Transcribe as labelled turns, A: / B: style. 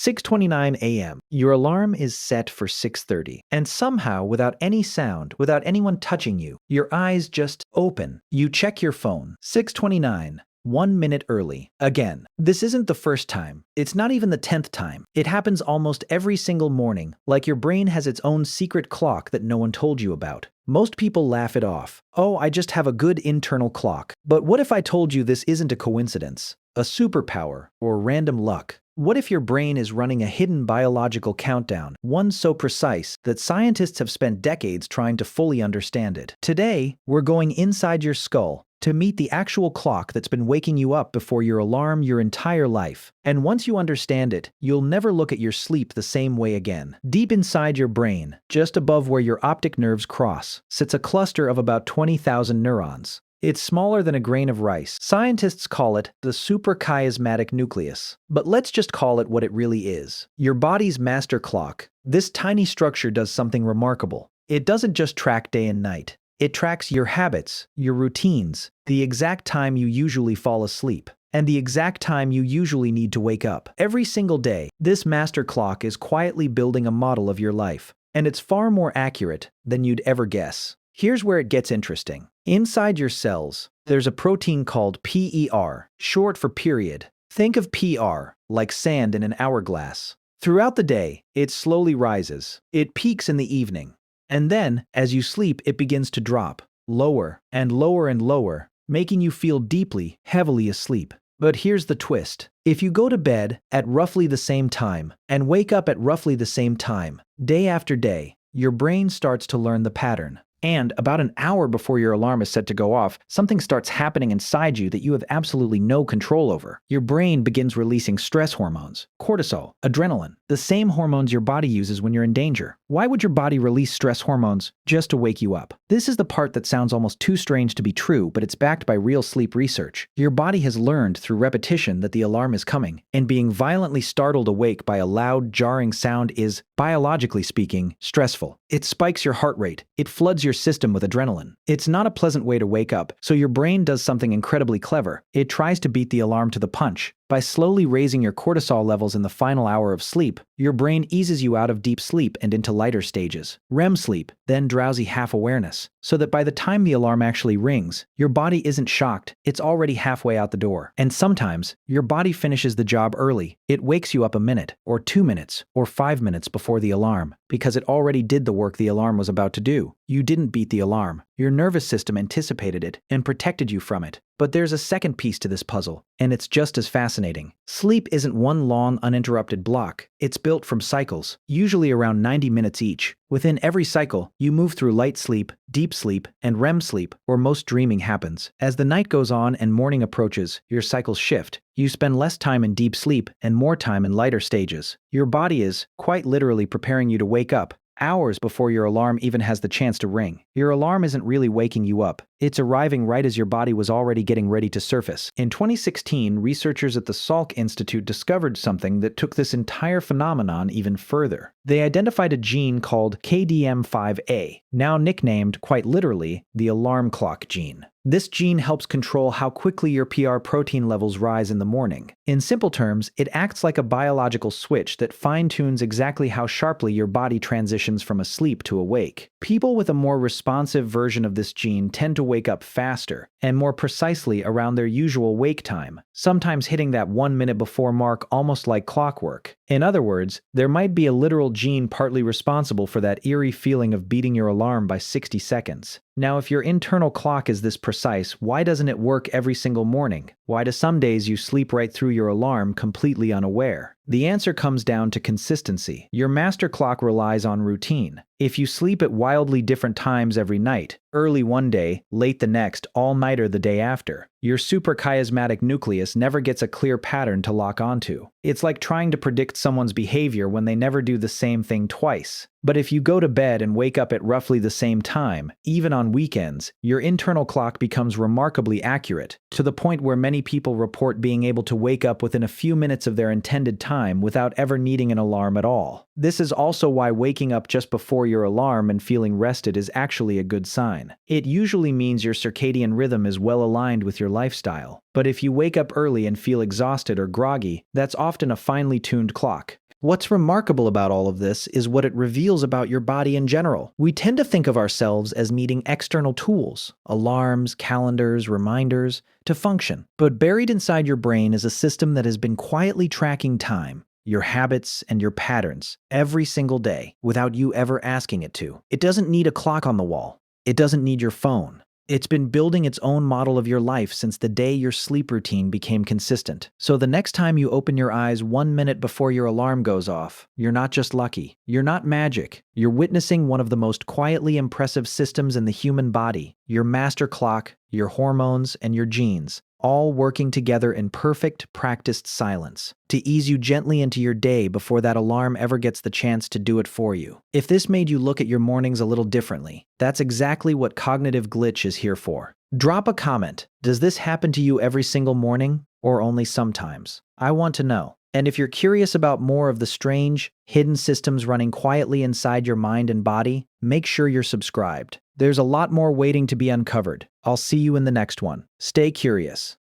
A: 6:29 a.m. Your alarm is set for 6:30. And somehow, without any sound, without anyone touching you, your eyes just open. You check your phone. 6:29. 1 minute early. Again, this isn't the first time. It's not even the 10th time. It happens almost every single morning, like your brain has its own secret clock that no one told you about. Most people laugh it off. Oh, I just have a good internal clock. But what if I told you this isn't a coincidence, a superpower, or random luck? What if your brain is running a hidden biological countdown, one so precise that scientists have spent decades trying to fully understand it? Today, we're going inside your skull to meet the actual clock that's been waking you up before your alarm your entire life. And once you understand it, you'll never look at your sleep the same way again. Deep inside your brain, just above where your optic nerves cross, sits a cluster of about 20,000 neurons. It's smaller than a grain of rice. Scientists call it the suprachiasmatic nucleus. But let's just call it what it really is. Your body's master clock. This tiny structure does something remarkable. It doesn't just track day and night. It tracks your habits, your routines, the exact time you usually fall asleep, and the exact time you usually need to wake up. Every single day, this master clock is quietly building a model of your life, and it's far more accurate than you'd ever guess. Here's where it gets interesting. Inside your cells, there's a protein called PER, short for period. Think of PR like sand in an hourglass. Throughout the day, it slowly rises. It peaks in the evening. And then, as you sleep, it begins to drop, lower and lower and lower, making you feel deeply, heavily asleep. But here's the twist. If you go to bed at roughly the same time and wake up at roughly the same time, day after day, your brain starts to learn the pattern. And about an hour before your alarm is set to go off, something starts happening inside you that you have absolutely no control over. Your brain begins releasing stress hormones, cortisol, adrenaline, the same hormones your body uses when you're in danger. Why would your body release stress hormones just to wake you up? This is the part that sounds almost too strange to be true, but it's backed by real sleep research. Your body has learned through repetition that the alarm is coming, and being violently startled awake by a loud, jarring sound is, biologically speaking, stressful. It spikes your heart rate. It floods your system with adrenaline. It's not a pleasant way to wake up, so your brain does something incredibly clever. It tries to beat the alarm to the punch. By slowly raising your cortisol levels in the final hour of sleep, your brain eases you out of deep sleep and into lighter stages, REM sleep, then drowsy half-awareness, so that by the time the alarm actually rings, your body isn't shocked, it's already halfway out the door. And sometimes, your body finishes the job early. It wakes you up a minute, or 2 minutes, or 5 minutes before the alarm, because it already did the work the alarm was about to do. You didn't beat the alarm. Your nervous system anticipated it and protected you from it. But there's a second piece to this puzzle, and it's just as fascinating. Sleep isn't one long, uninterrupted block. It's built from cycles, usually around 90 minutes each. Within every cycle, you move through light sleep, deep sleep, and REM sleep, where most dreaming happens. As the night goes on and morning approaches, your cycles shift. You spend less time in deep sleep and more time in lighter stages. Your body is, quite literally, preparing you to wake up, hours before your alarm even has the chance to ring. Your alarm isn't really waking you up. It's arriving right as your body was already getting ready to surface. In 2016, researchers at the Salk Institute discovered something that took this entire phenomenon even further. They identified a gene called KDM5A, now nicknamed, quite literally, the alarm clock gene. This gene helps control how quickly your PR protein levels rise in the morning. In simple terms, it acts like a biological switch that fine-tunes exactly how sharply your body transitions from asleep to awake. People with a more responsive version of this gene tend to wake up faster, and more precisely around their usual wake time, sometimes hitting that 1 minute before mark almost like clockwork. In other words, there might be a literal gene partly responsible for that eerie feeling of beating your alarm by 60 seconds. Now, if your internal clock is this precise, why doesn't it work every single morning? Why do some days you sleep right through your alarm completely unaware? The answer comes down to consistency. Your master clock relies on routine. If you sleep at wildly different times every night, early one day, late the next, all-nighter the day after, your suprachiasmatic nucleus never gets a clear pattern to lock onto. It's like trying to predict someone's behavior when they never do the same thing twice. But if you go to bed and wake up at roughly the same time, even on weekends, your internal clock becomes remarkably accurate, to the point where many people report being able to wake up within a few minutes of their intended time without ever needing an alarm at all. This is also why waking up just before your alarm and feeling rested is actually a good sign. It usually means your circadian rhythm is well aligned with your lifestyle. But if you wake up early and feel exhausted or groggy, that's often a finely tuned clock. What's remarkable about all of this is what it reveals about your body in general. We tend to think of ourselves as needing external tools, alarms, calendars, reminders, to function. But buried inside your brain is a system that has been quietly tracking time, your habits, and your patterns every single day without you ever asking it to. It doesn't need a clock on the wall. It doesn't need your phone. It's been building its own model of your life since the day your sleep routine became consistent. So the next time you open your eyes 1 minute before your alarm goes off, you're not just lucky. You're not magic. You're witnessing one of the most quietly impressive systems in the human body. Your master clock, your hormones, and your genes, all working together in perfect, practiced silence to ease you gently into your day before that alarm ever gets the chance to do it for you. If this made you look at your mornings a little differently, that's exactly what Cognitive Glitch is here for. Drop a comment. Does this happen to you every single morning, or only sometimes? I want to know. And if you're curious about more of the strange, hidden systems running quietly inside your mind and body, make sure you're subscribed. There's a lot more waiting to be uncovered. I'll see you in the next one. Stay curious.